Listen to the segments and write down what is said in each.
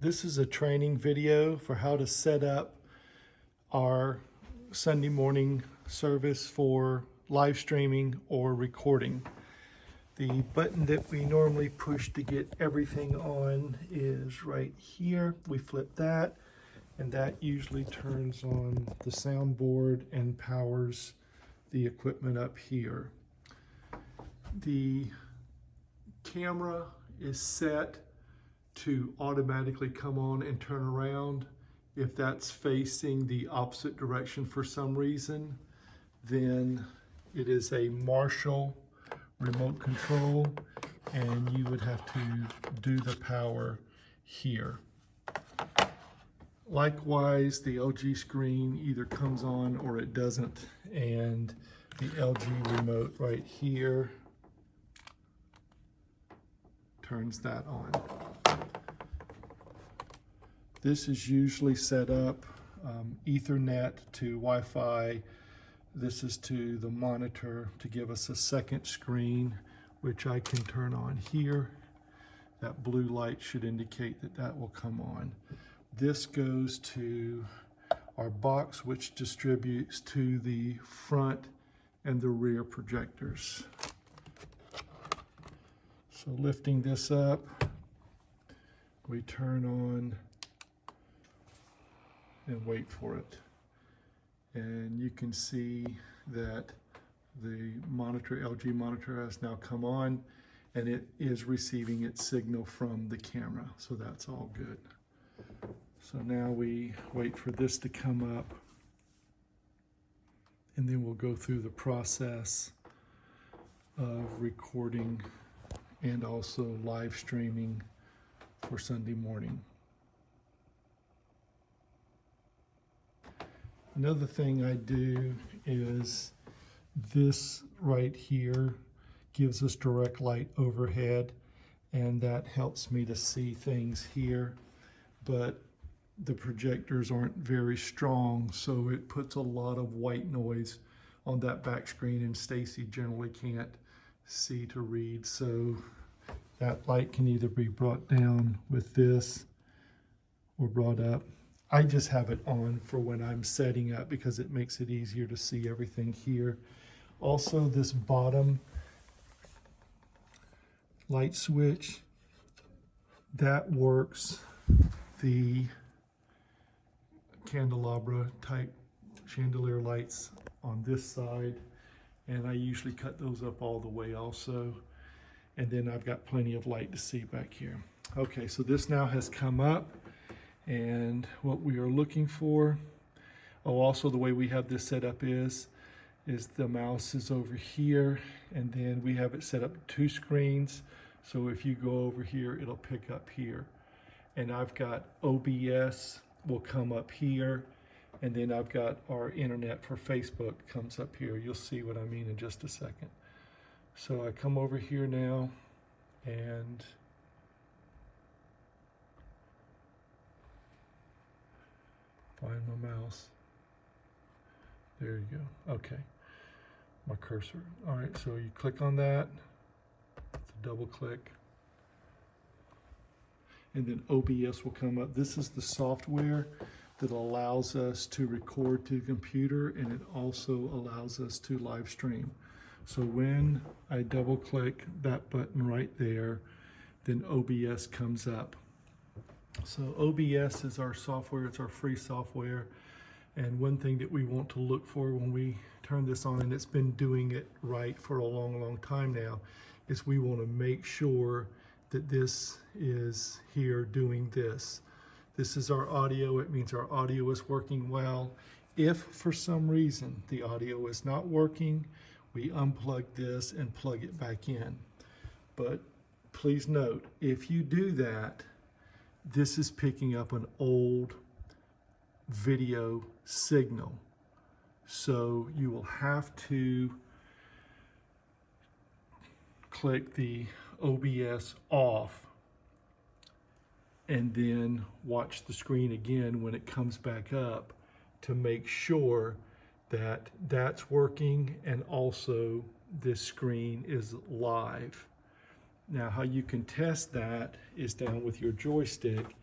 This is a training video for how to set up our Sunday morning service for live streaming or recording. The button that we normally push to get everything on is right here. We flip that, and that usually turns on the soundboard and powers the equipment up here. The camera is set to automatically come on and turn around. If that's facing the opposite direction for some reason, then it is a Marshall remote control, and you would have to do the power here. Likewise, the LG screen either comes on or it doesn't, and the LG remote right here turns that on. This is usually set up Ethernet to Wi-Fi. This is to the monitor to give us a second screen, which I can turn on here. That blue light should indicate that that will come on. This goes to our box, which distributes to the front and the rear projectors. So lifting this up, we turn on and wait for it. And you can see that the monitor, LG monitor, has now come on, and it is receiving its signal from the camera. So that's all good. So now we wait for this to come up, and then we'll go through the process of recording and also live streaming for Sunday morning. Another thing I do is this right here gives us direct light overhead, and that helps me to see things here, but the projectors aren't very strong, so it puts a lot of white noise on that back screen, and Stacy generally can't see to read, so that light can either be brought down with this or brought up. I just have it on for when I'm setting up because it makes it easier to see everything here. Also, this bottom light switch, that works the candelabra type chandelier lights on this side, and I usually cut those up all the way also. And then I've got plenty of light to see back here. Okay, so this now has come up. And what we are looking for, also the way we have this set up is the mouse is over here, and then we have it set up 2 screens. So if you go over here, it'll pick up here. And I've got OBS will come up here, and then I've got our internet for Facebook comes up here. You'll see what I mean in just a second. So I come over here now, and find my mouse. There you go. Okay. My cursor. All right, so you click on that. It's a double click. And then OBS will come up. This is the software that allows us to record to the computer, and it also allows us to live stream. So when I double click that button right there, then OBS comes up. So OBS is our software, it's our free software, and one thing that we want to look for when we turn this on, and it's been doing it right for a long time now, is we want to make sure that this is here doing this. This is our audio, it means our audio is working well. If for some reason the audio is not working, we unplug this and plug it back in. But please note, if you do that, this is picking up an old video signal. So you will have to click the OBS off and then watch the screen again when it comes back up to make sure that that's working and also this screen is live. Now, how you can test that is down with your joystick.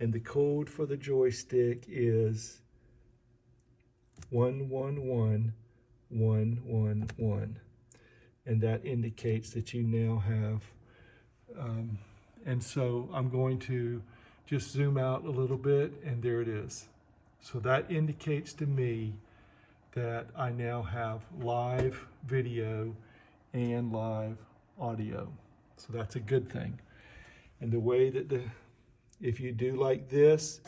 And the code for the joystick is 111111. And that indicates that you now have, and so I'm going to just zoom out a little bit, and there it is. So that indicates to me that I now have live video and live audio. So that's a good thing. And the way that if you do like this,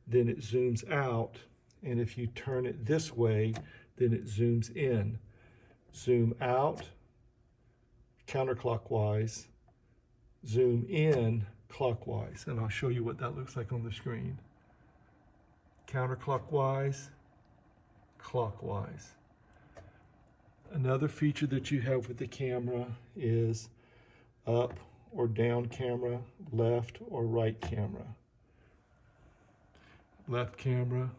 then it zooms out. And if you turn it this way, then it zooms in. Zoom out counterclockwise, zoom in clockwise. And I'll show you what that looks like on the screen. Counterclockwise, clockwise. Another feature that you have with the camera is up or down camera, left or right camera. Left camera,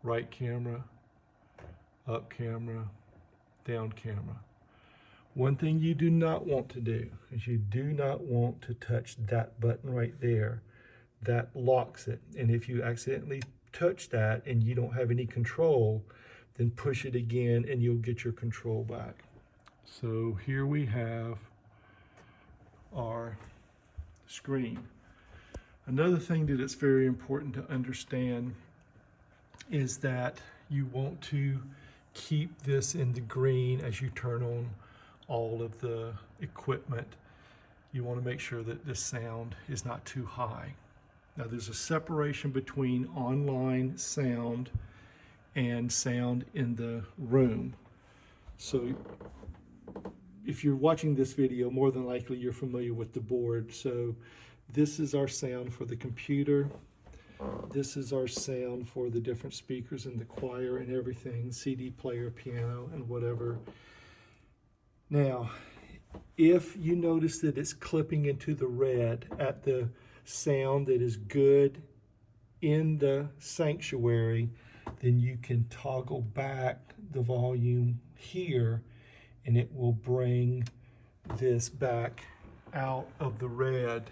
right camera, up camera, down camera. One thing you do not want to do is you do not want to touch that button right there. That locks it. And if you accidentally touch that and you don't have any control, then push it again and you'll get your control back. So here we have our screen. Another thing that it's very important to understand is that you want to keep this in the green as you turn on all of the equipment. You want to make sure that the sound is not too high. Now there's a separation between online sound and sound in the room. So if you're watching this video, more than likely you're familiar with the board. So this is our sound for the computer. This is our sound for the different speakers in the choir and everything, CD player, piano, and whatever. Now, if you notice that it's clipping into the red at the sound that is good in the sanctuary, then you can toggle back the volume here and it will bring this back out of the red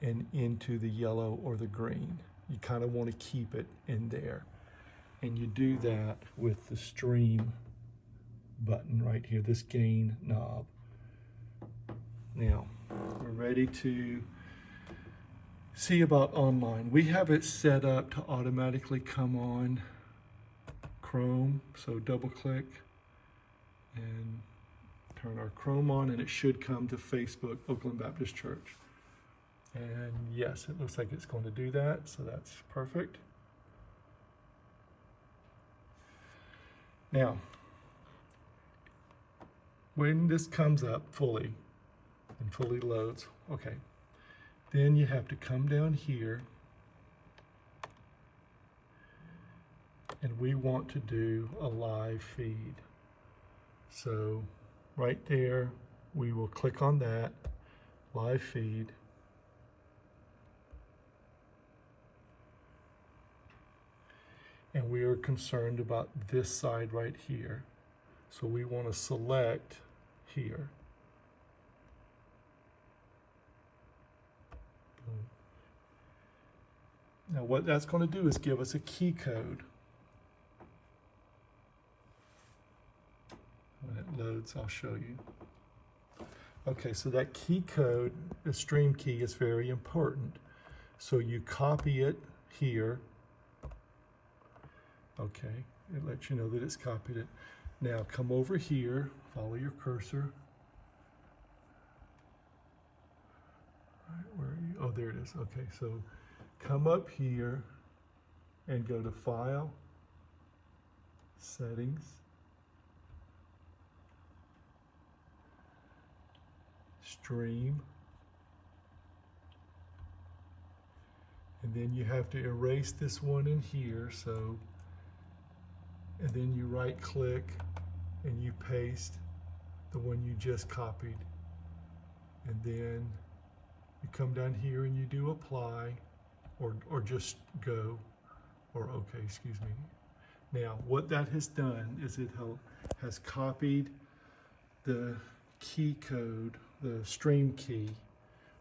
and into the yellow or the green. You kind of want to keep it in there. And you do that with the stream button right here, this gain knob. Now, we're ready to see about online. We have it set up to automatically come on Chrome, so double click and turn our Chrome on and it should come to Facebook, Oakland Baptist Church. And yes, it looks like it's going to do that, so that's perfect. Now, when this comes up fully and fully loads, okay, then you have to come down here and we want to do a live feed. So right there, we will click on that, live feed. And we are concerned about this side right here. So we want to select here. Boom. Now what that's going to do is give us a key code. When it loads, I'll show you. Okay, so that key code, the stream key, is very important. So you copy it here. Okay, it lets you know that it's copied it. Now come over here, follow your cursor. All right, where are you? Oh, there it is. Okay, so come up here and go to File, Settings, Stream, and then you have to erase this one in here, so, and then you right click and you paste the one you just copied, and then you come down here and you do apply or just go, or okay, excuse me. Now what that has done is it has copied the key code, the stream key,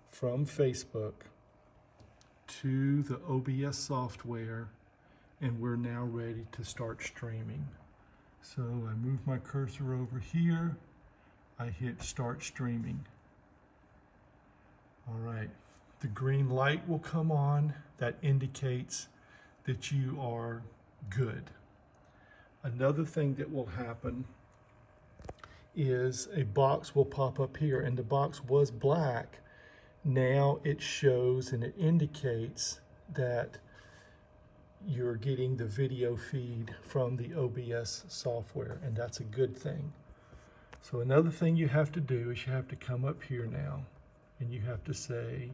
from Facebook to the OBS software, and we're now ready to start streaming. So I move my cursor over here, I hit start streaming. All right, the green light will come on. That indicates that you are good. Another thing that will happen is a box will pop up here, and the box was black. Now it shows and it indicates that you're getting the video feed from the OBS software, and that's a good thing. So another thing you have to do is you have to come up here now, and you have to say,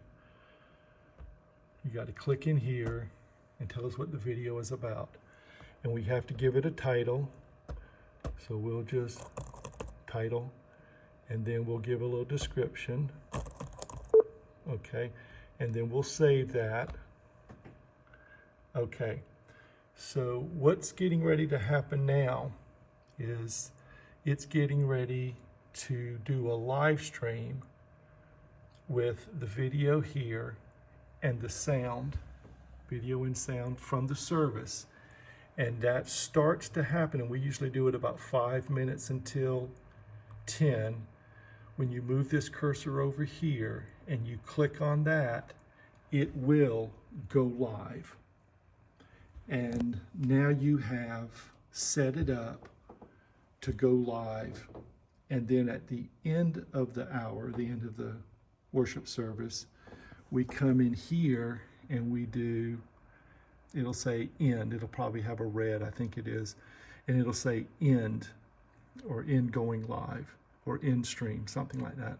you got to click in here and tell us what the video is about. And we have to give it a title. So we'll just title, and then we'll give a little description. Okay, and then we'll save that. Okay, so what's getting ready to happen now is it's getting ready to do a live stream with the video here and the sound, video and sound from the service. And that starts to happen, and we usually do it about 5 minutes until 10. When you move this cursor over here and you click on that, it will go live. And now you have set it up to go live. And then at the end of the hour, the end of the worship service, we come in here and we do, it'll say end. It'll probably have a red, I think it is. And it'll say end, or end going live, or end stream, something like that.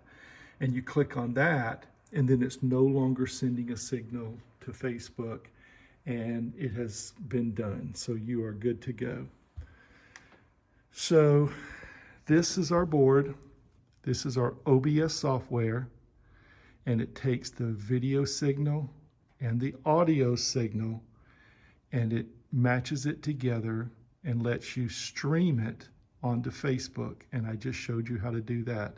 And you click on that, and then it's no longer sending a signal to Facebook, and it has been done. So you are good to go. So this is our board. This is our OBS software, and it takes the video signal and the audio signal, and it matches it together and lets you stream it onto Facebook. And I just showed you how to do that.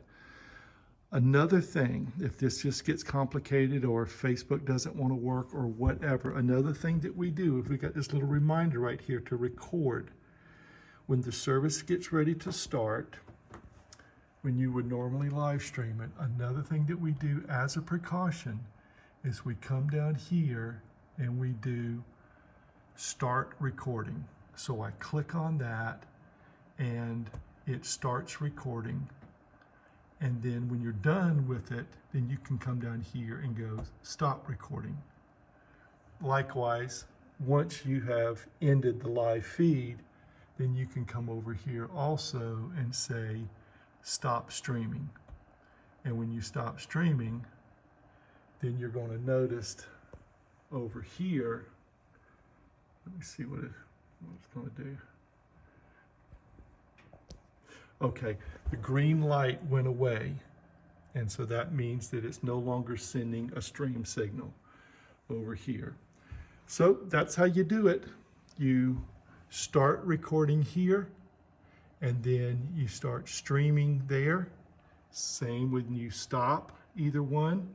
Another thing, if this just gets complicated or if Facebook doesn't want to work or whatever, another thing that we do, if we got this little reminder right here to record, when the service gets ready to start, when you would normally live stream it, another thing that we do as a precaution is we come down here and we do start recording. So I click on that and it starts recording. And then when you're done with it, then you can come down here and go stop recording. Likewise, once you have ended the live feed, then you can come over here also and say stop streaming. And when you stop streaming, then you're going to notice over here, let me see what it's going to do. Okay, the green light went away, and so that means that it's no longer sending a stream signal over here. So that's how you do it. You start recording here, and then you start streaming there. Same when you stop either one.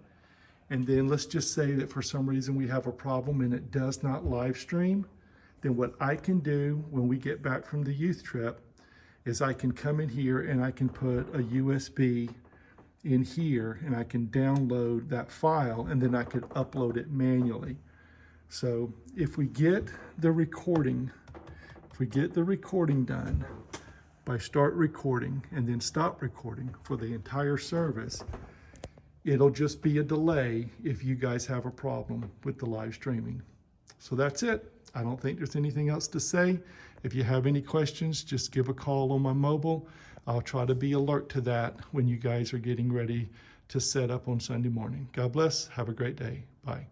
And then let's just say that for some reason we have a problem and it does not live stream. Then what I can do when we get back from the youth trip is I can come in here and I can put a USB in here and I can download that file, and then I could upload it manually. So if we get the recording, done by start recording and then stop recording for the entire service, it'll just be a delay if you guys have a problem with the live streaming. So that's it. I don't think there's anything else to say. If you have any questions, just give a call on my mobile. I'll try to be alert to that when you guys are getting ready to set up on Sunday morning. God bless. Have a great day. Bye.